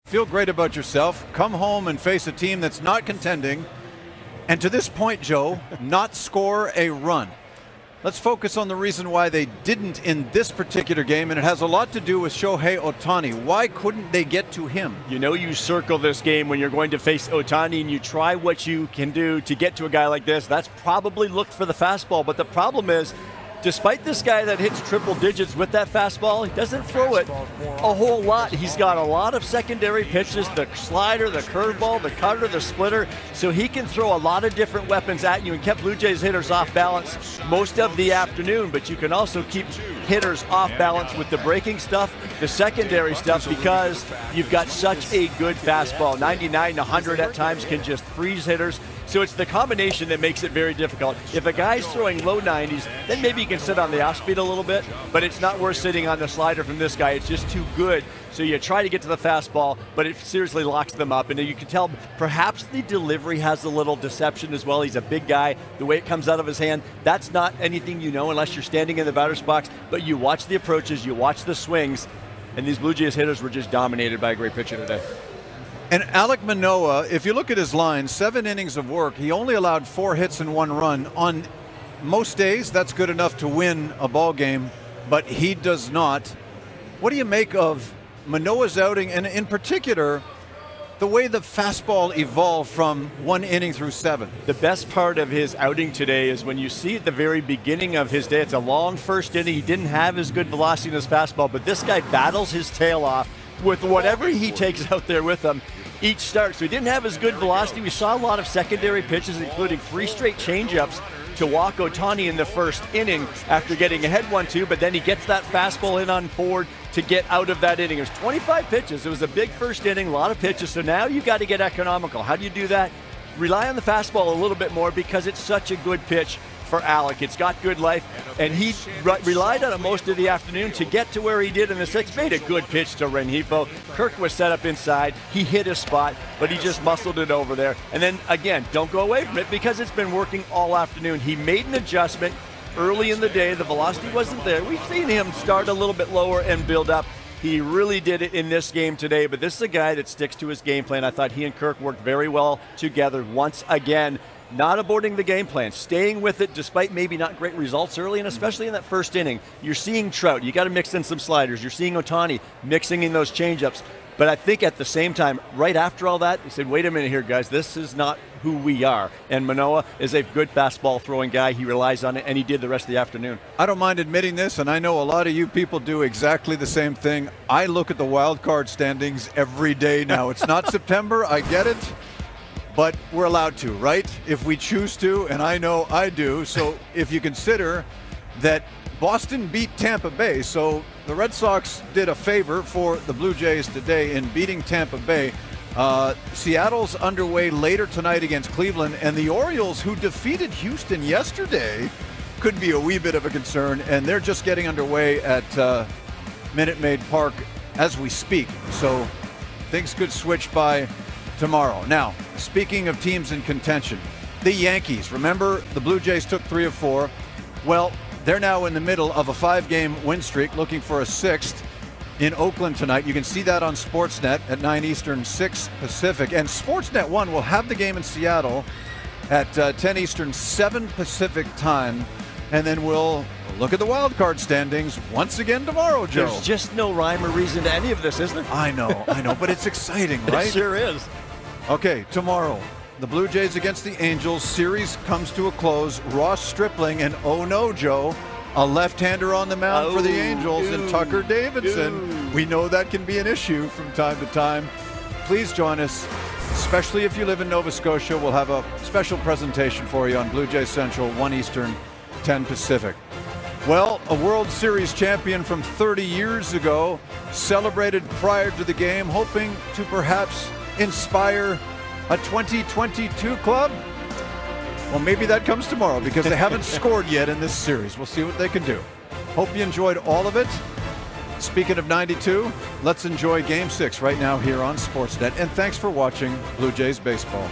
Feel great about yourself, come home and face a team that's not contending, and to this point, Joe, not score a run. Let's focus on the reason why they didn't in this particular game, and it has a lot to do with Shohei Ohtani. Why couldn't they get to him? You know you circle this game when you're going to face Ohtani and you try what you can do to get to a guy like this. That's probably looked for the fastball, but the problem is, despite this guy that hits triple digits with that fastball, he doesn't throw it a whole lot. He's got a lot of secondary pitches, the slider, the curveball, the cutter, the splitter, so he can throw a lot of different weapons at you and kept Blue Jays hitters off balance most of the afternoon, but you can also keep hitters off balance with the breaking stuff, the secondary stuff, because you've got such a good fastball. 99 to 100 at times can just freeze hitters. So it's the combination that makes it very difficult. If a guy's throwing low 90s, then maybe you can sit on the off speed a little bit, but it's not worth sitting on the slider from this guy. It's just too good. So you try to get to the fastball, but it seriously locks them up. And you can tell perhaps the delivery has a little deception as well. He's a big guy. The way it comes out of his hand, that's not anything you know unless you're standing in the batter's box, but you watch the approaches, you watch the swings, and these Blue Jays hitters were just dominated by a great pitcher today. And Alec Manoa, if you look at his line, 7 innings of work, he only allowed 4 hits and 1 run. On most days, that's good enough to win a ball game, but he does not. What do you make of Manoa's outing, and in particular, the way the fastball evolved from 1 inning through 7? The best part of his outing today is when you see at the very beginning of his day, it's a long first inning, he didn't have as good velocity in his fastball, but this guy battles his tail off with whatever he takes out there with him each start. So he didn't have as good velocity. We saw a lot of secondary pitches, including 3 straight changeups to walk Ohtani in the first inning after getting ahead 1-2, but then he gets that fastball in on forward to get out of that inning. It was 25 pitches. It was a big first inning, a lot of pitches. So now you got to get economical. How do you do that? Rely on the fastball a little bit more because it's such a good pitch for Alec. It's got good life, and he relied on it most of the afternoon to get to where he did in the 6th. Made a good pitch to Rengifo. Kirk was set up inside. He hit his spot, but he just muscled it over there. And then, again, don't go away from it because it's been working all afternoon. He made an adjustment early in the day. The velocity wasn't there. We've seen him start a little bit lower and build up. He really did it in this game today, but this is a guy that sticks to his game plan. I thought he and Kirk worked very well together once again. Not aborting the game plan, staying with it despite maybe not great results early, and especially in that first inning. You're seeing Trout, you got to mix in some sliders. You're seeing Ohtani mixing in those changeups. But I think at the same time, right after all that, he said, wait a minute here, guys, this is not who we are. And Manoa is a good fastball throwing guy. He relies on it, and he did the rest of the afternoon. I don't mind admitting this, and I know a lot of you people do exactly the same thing. I look at the wild card standings every day now. It's not September, I get it. But we're allowed to, right? If we choose to, and I know I do. So if you consider that Boston beat Tampa Bay, so the Red Sox did a favor for the Blue Jays today in beating Tampa Bay. Seattle's underway later tonight against Cleveland, and the Orioles, who defeated Houston yesterday, could be a wee bit of a concern, and they're just getting underway at Minute Maid Park as we speak. So things could switch by tomorrow. Now, speaking of teams in contention, the Yankees, remember the Blue Jays took 3 of 4. Well, they're now in the middle of a 5-game win streak, looking for a 6th in Oakland tonight. You can see that on Sportsnet at 9 Eastern, 6 Pacific. And Sportsnet 1 will have the game in Seattle at 10 Eastern, 7 Pacific time. And then we'll look at the wild card standings once again tomorrow, Joe. There's just no rhyme or reason to any of this, is there? I know, but it's exciting, right? It sure is. Okay, tomorrow, the Blue Jays against the Angels. Series comes to a close. Ross Stripling, and oh no, Joe, a left-hander on the mound for the Angels, and Tucker Davidson. We know that can be an issue from time to time. Please join us, especially if you live in Nova Scotia. We'll have a special presentation for you on Blue Jays Central, 1 Eastern, 10 Pacific. Well, a World Series champion from 30 years ago celebrated prior to the game, hoping to perhaps inspire a 2022 club? Well, maybe that comes tomorrow because they haven't scored yet in this series. We'll see what they can do. Hope you enjoyed all of it. Speaking of 92, let's enjoy Game 6 right now here on Sportsnet. And thanks for watching Blue Jays Baseball.